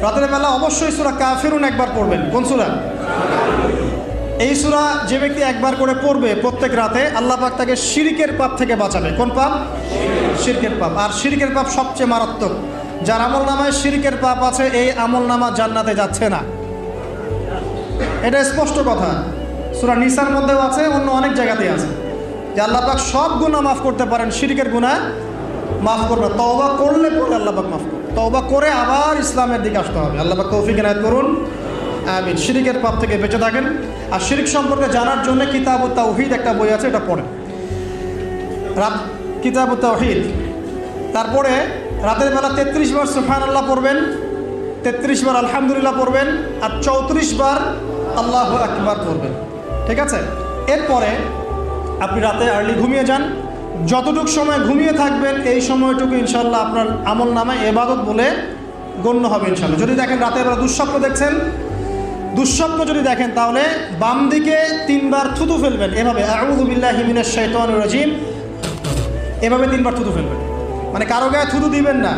রাতের বেলা অবশ্যই সূরা কাফিরুন একবার পড়বেন। কোন সূরা? এই সূরা যে ব্যক্তি একবার করে পড়বে প্রত্যেক রাতে, আল্লাহ পাক তাকে শিরকের পাপ থেকে বাঁচাবে। কোন পাপ? শিরকের পাপ। আর শিরকের পাপ সবচেয়ে মারাত্মক। যার আমল নামায় শিরকের পাপ আছে, এই আমল নামা জান্নাতে যাচ্ছে না, এটা স্পষ্ট কথা। সূরা নিসার মধ্যেও আছে, অন্য অনেক জায়গাতেই আছে যে আল্লাহ পাক সব গুনাহ মাফ করতে পারেন, শিরকের গুনাহ মাফ করবে। তওবা করলে পরে আল্লাহ পাক মাফ করবে। তওবা করে আবার ইসলামের দিকে আসতে হবে। আল্লাহ পাক তৌফিক এনায়েত করুন, আমিন। শিরকের পাপ থেকে বেঁচে থাকেন। আর শিরক সম্পর্কে জানার জন্য কিতাবুত তাওহীদ একটা বই আছে, এটা পড়েন। কিতাবুত তাওহীদ। তারপরে রাতের বেলা 33 বার সুবহানাল্লাহ পড়বেন, 33 বার আলহামদুলিল্লাহ পড়বেন, আর 34 বার আল্লাহু আকবার পড়বেন। ঠিক আছে? এরপরে আপনি রাতে আর্লি ঘুমিয়ে যান। যতটুকু সময় ঘুমিয়ে থাকবেন এই সময়টুকু ইনশাআল্লাহ আপনার আমল নামায় ইবাদত বলে গণ্য হবে ইনশাআল্লাহ। যদি দেখেন রাতের বেলা দুঃস্বপ্ন দেখছেন, দুঃস্বপ্ন যদি দেখেন তাহলে বাম দিকে 3 বার থুতু ফেলবেন, এভাবে আউযু বিল্লাহি মিনাশ শাইতানির রাজিম, এভাবে 3 বার থুতু ফেলবেন। মানে কারো গায়ে থুতু দিবেন না।